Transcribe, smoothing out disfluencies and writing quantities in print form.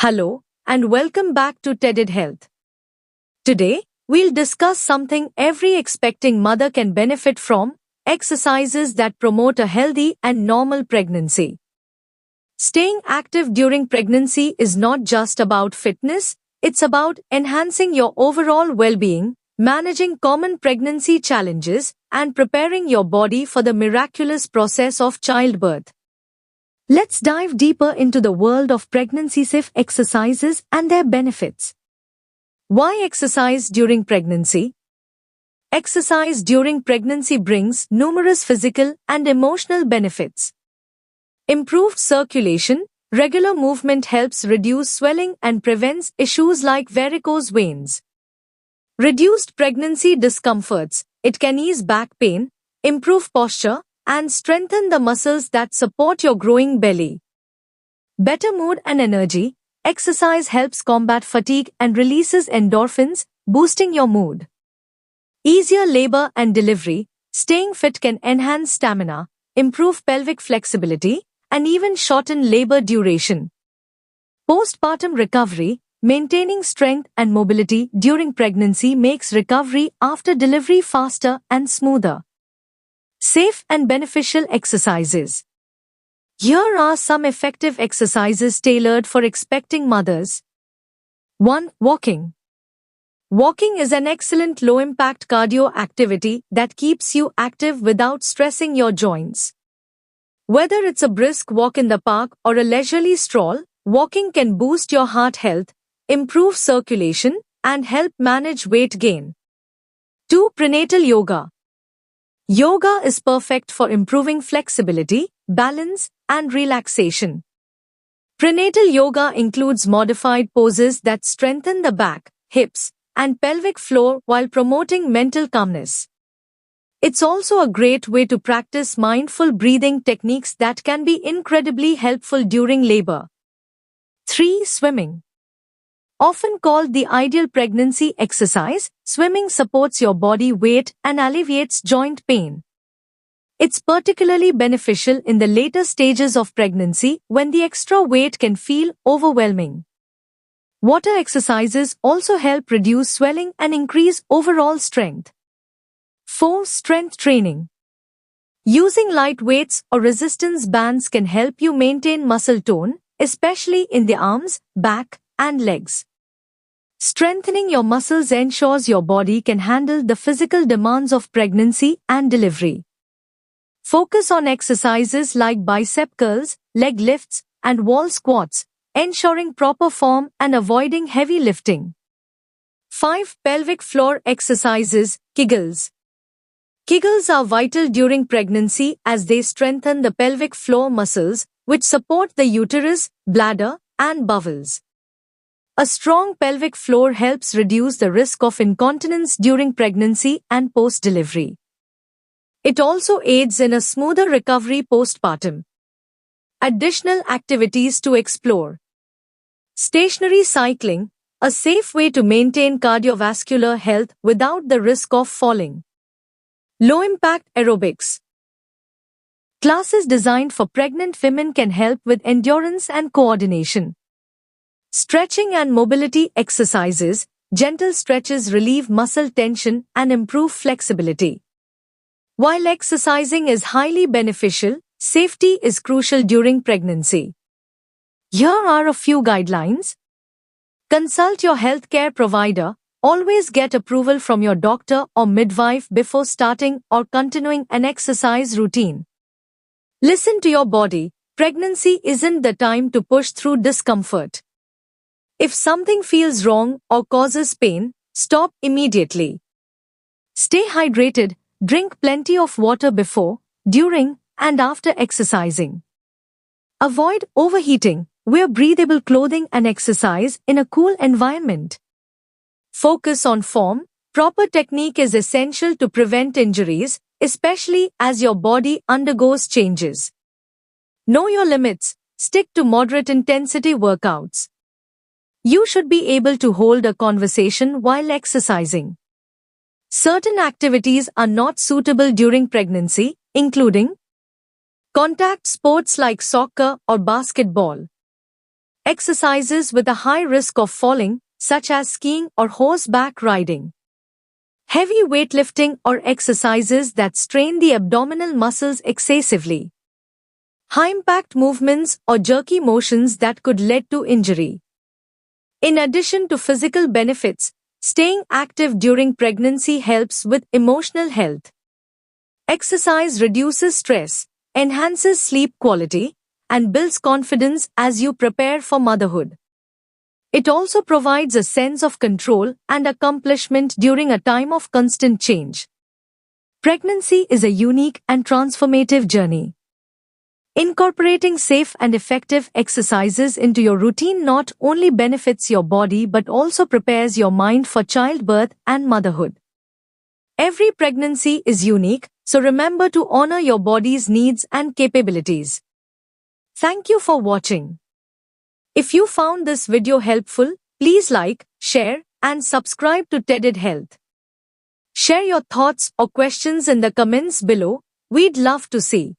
Hello, and welcome back to TEDed Health. Today, we'll discuss something every expecting mother can benefit from: exercises that promote a healthy and normal pregnancy. Staying active during pregnancy is not just about fitness, it's about enhancing your overall well-being, managing common pregnancy challenges, and preparing your body for the miraculous process of childbirth. Let's dive deeper into the world of pregnancy-safe exercises and their benefits. Why exercise during pregnancy? Exercise during pregnancy brings numerous physical and emotional benefits. Improved circulation, regular movement helps reduce swelling and prevents issues like varicose veins. Reduced pregnancy discomforts, it can ease back pain, improve posture, and strengthen the muscles that support your growing belly. Better mood and energy, exercise helps combat fatigue and releases endorphins, boosting your mood. Easier labor and delivery, staying fit can enhance stamina, improve pelvic flexibility, and even shorten labor duration. Postpartum recovery, maintaining strength and mobility during pregnancy makes recovery after delivery faster and smoother. Safe and beneficial exercises. Here are some effective exercises tailored for expecting mothers. 1. Walking. Walking is an excellent low-impact cardio activity that keeps you active without stressing your joints. Whether it's a brisk walk in the park or a leisurely stroll, walking can boost your heart health, improve circulation, and help manage weight gain. 2. Prenatal yoga. Yoga is perfect for improving flexibility, balance, and relaxation. Prenatal yoga includes modified poses that strengthen the back, hips, and pelvic floor while promoting mental calmness. It's also a great way to practice mindful breathing techniques that can be incredibly helpful during labor. 3. Swimming. Often called the ideal pregnancy exercise, swimming supports your body weight and alleviates joint pain. It's particularly beneficial in the later stages of pregnancy when the extra weight can feel overwhelming. Water exercises also help reduce swelling and increase overall strength. 4. Strength training. Using light weights or resistance bands can help you maintain muscle tone, especially in the arms, back, and legs. Strengthening your muscles ensures your body can handle the physical demands of pregnancy and delivery. Focus on exercises like bicep curls, leg lifts, and wall squats, ensuring proper form and avoiding heavy lifting. 5. Pelvic floor exercises, Kegels. Kegels are vital during pregnancy as they strengthen the pelvic floor muscles, which support the uterus, bladder, and bowels. A strong pelvic floor helps reduce the risk of incontinence during pregnancy and post-delivery. It also aids in a smoother recovery postpartum. Additional activities to explore. Stationary cycling, a safe way to maintain cardiovascular health without the risk of falling. Low-impact aerobics. Classes designed for pregnant women can help with endurance and coordination. Stretching and mobility exercises, gentle stretches relieve muscle tension and improve flexibility. While exercising is highly beneficial, safety is crucial during pregnancy. Here are a few guidelines. Consult your healthcare provider. Always get approval from your doctor or midwife before starting or continuing an exercise routine. Listen to your body. Pregnancy isn't the time to push through discomfort. If something feels wrong or causes pain, stop immediately. Stay hydrated. Drink plenty of water before, during, and after exercising. Avoid overheating. Wear breathable clothing and exercise in a cool environment. Focus on form. Proper technique is essential to prevent injuries, especially as your body undergoes changes. Know your limits. Stick to moderate intensity workouts. You should be able to hold a conversation while exercising. Certain activities are not suitable during pregnancy, including contact sports like soccer or basketball. Exercises with a high risk of falling, such as skiing or horseback riding. Heavy weightlifting or exercises that strain the abdominal muscles excessively. High-impact movements or jerky motions that could lead to injury. In addition to physical benefits, staying active during pregnancy helps with emotional health. Exercise reduces stress, enhances sleep quality, and builds confidence as you prepare for motherhood. It also provides a sense of control and accomplishment during a time of constant change. Pregnancy is a unique and transformative journey. Incorporating safe and effective exercises into your routine not only benefits your body but also prepares your mind for childbirth and motherhood. Every pregnancy is unique, so remember to honor your body's needs and capabilities. Thank you for watching. If you found this video helpful, please like, share, and subscribe to TEDed Health. Share your thoughts or questions in the comments below. We'd love to see.